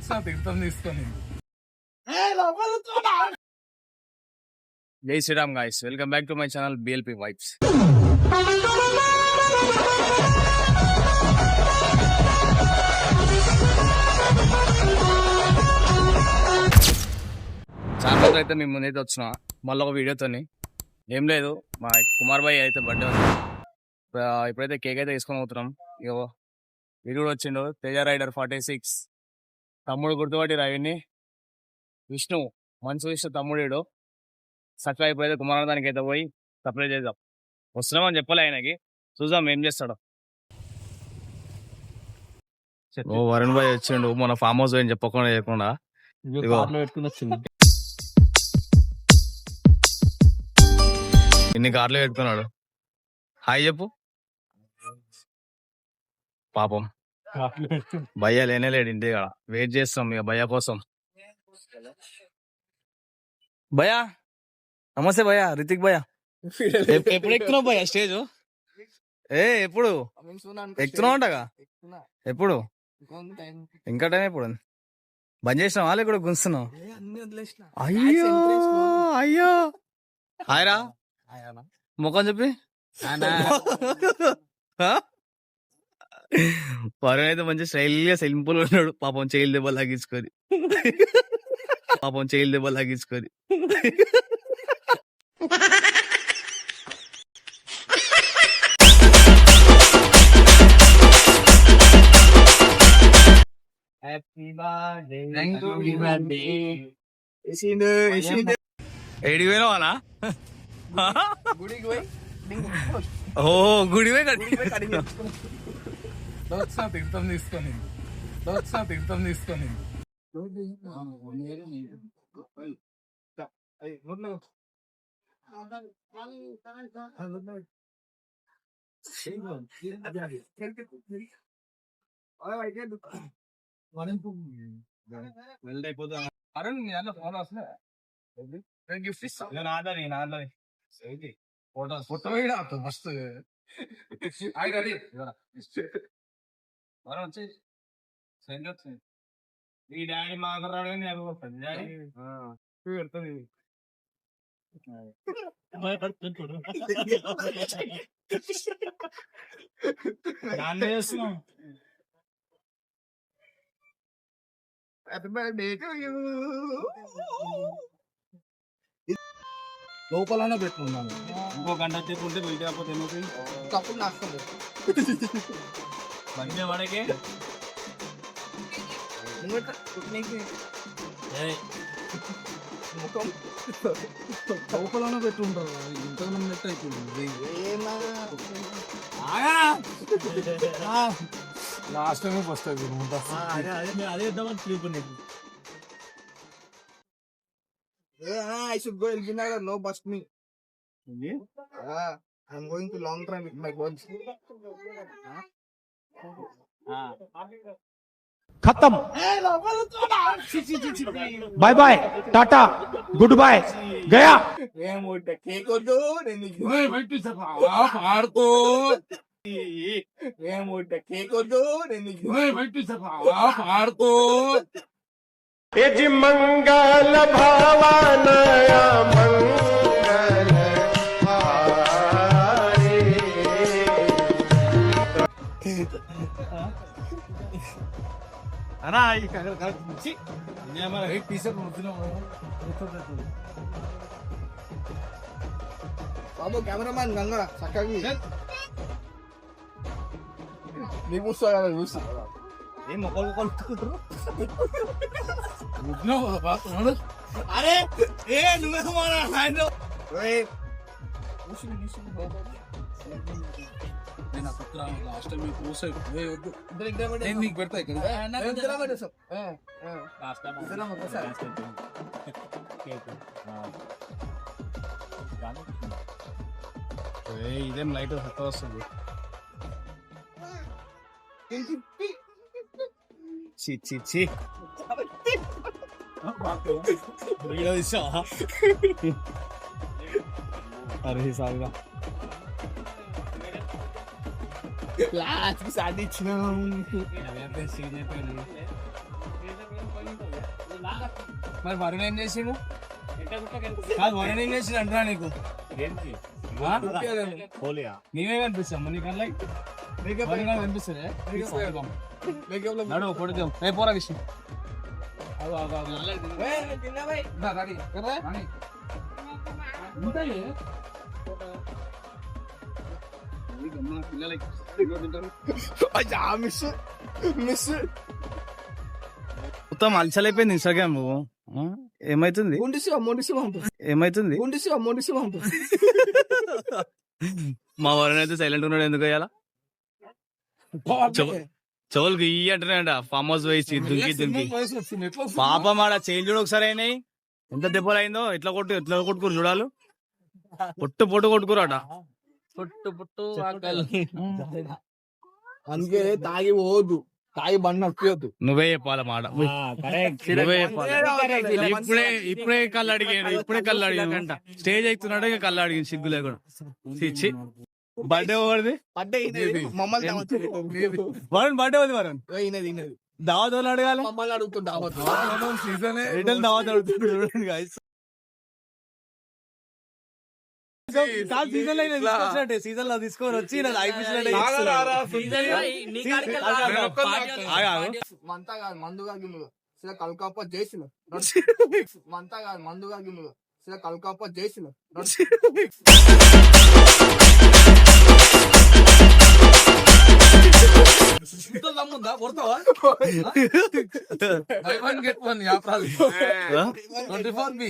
Happy తీర్థం తీసుకొని జై Sriram guys, welcome back to my channel BLP vibes. చాలా రోజులు అయితే మేము ముందైతే వచ్చిన మళ్ళీ ఒక వీడియోతోని. ఏం లేదు, మా కుమార్ భాయ్ అయితే బర్త్డే ఉంది. ఇప్పుడైతే కేక్ అయితే తీసుకొని పోతున్నాం. ఇగో వీడు కూడా వచ్చిండు, తేజ రైడర్ 46 తమ్ముడు. గుర్తుపట్టి రావిని విష్ణు, మంచు విష్ణు తమ్ముడు. సత్య ఇప్పుడైతే కుమారదానికి అయితే పోయి సప్లై చేద్దాం. వస్తున్నామని చెప్పలే ఆయనకి, చూద్దాం ఏం చేస్తాడో. ఓ వరుణ్ భాయ్ వచ్చిండు, మన ఫామ్ హౌస్ ఏం చెప్పకుండా చేయకుండా ఇన్ని కార్లు పెట్టుకున్నాడు. హాయ్ చెప్పు. పాపం భయ్య లేనేలేడు ఇంటి కాడ, వెయిట్ చేస్తాం ఇక భయ్య కోసం. భయ్యా నమస్తే భయ్యా, రితిక్ భయ్యా. ఎప్పుడు ఎక్కుతున్నావు భయ్యా స్టేజ్? ఎప్పుడు ఎక్కుతున్నావు అంటగా? ఎప్పుడు? ఇంకా టైం ఎప్పుడు? బంద్ చేసినావా లేకుండా గుంస్తున్నావు? అయ్యో అయ్యో. హాయ్ రా ముఖం చెప్పి. వరుణ్ అయితే మంచి స్టైల్ గా సింపుల్ ఉన్నాడు. పాపం చేయలు దెబ్బలు లాగించుకొని ఏడికి పోయినావానా? ఓ గుడి పోయి తీర్థం తీసుకొని అయిపోతా. అరుణ్ ఫోన్ వస్తుంది, గిఫ్ట్ ఇస్తా. నాదని ఫోటో మస్తు వచ్చి ఈ డాడీ మాకురాడు డాడీ పెడుతుంది. దాన్ని చేస్తున్నాం. లోపలనే పెట్టుకున్నాను. ఇంకో గంట చెప్పుంటే బయట కాకపోతే ఏమవుతుంది? తప్పుడు నాస్తుంది మంచిగా మనకి ముఖం లోపలనే పెట్టుకుంటారు. ఇంతకు నెట్ అయిపోయింది. లాస్ట్ టైం వస్తుంది అదే ఇద్దామని తిరుగుతుంది. I should go Elbinagar, no bust me. I'm going to long drive with my bones. खत्म. Bye bye, tata, good bye, गया. కేక్ వద్దు, కేక్ వద్దు. यजि मंगल भवानया मंगल हारे. అన్నా బాబు కెమెరామ్యాన్ గంగరా చక్కగా నీకు చూస్తా. ఏం మొక్కలు కొలుతుకుంటారు? అరే నువ్వే నీకు పెడతా ఇక్కడ ఇదేం లైట్ సత్తా వస్తుంది. చి అరే సారిగా లాస్ట్ సాటి ఇచ్చినాం. మరి వరుణ్ ఏం చేసిండు? కాదు, వరుణ్ ఏం చేసిండు అంటున్నా నీకు. నీవే కనిపిస్తాము నీ కళ్ళ కనిపిస్తుంది. నడు కొడుకు పోరా విషయం. మిస్ మొత్తం అలసలైపోయింది ఇన్స్టాగ్రామ్. ఏమైతుంది? ఏమైతుంది? మా వరుణ్ అయితే సైలెంట్ ఉన్నాడు. ఎందుకు అయ్యాలా? చెవులకి ఇయ్యి అంటున్నాయంట. ఫామ్ హౌస్ వేసి దుంకి పాపం ఆడ చేంజ్ చూడు ఒకసారి అయినాయి. ఎంత దెబ్బలు అయిందో. ఎట్లా కొట్టుకురు చూడాలి. పొట్టు కొట్టుకురాట. అందుకే తాగి పోవద్దు, తాగి బండి నొక్కివద్దు. నువ్వే చెప్పాల మాట. నువ్వే చెప్పాలి. ఇప్పుడే కళ్ళు అడిగాడు. స్టేజ్ ఎక్కుతున్నాడు, ఇక కళ్ళు అడిగింది సిగ్గు లేకుండా. బర్త్డే ఎవరిది? వరుణ్ బర్త్డే ఉంది. వరుణ్ దావత్ వాళ్ళు అడగాలి. మమ్మల్ని అడుగుతుంటా రిటర్న్ దావత్ అడుగుతున్నాడు. సీజన్ లో తీసుకొని వచ్చి మంతా కాదు మందుగా గిన్నుగా సిల కల్కాప చేసిన మంతా కాదు మందుగా గిన్నుగా సిల కల్కాప చేసిన దమ్ముందా కొడతావా? 24B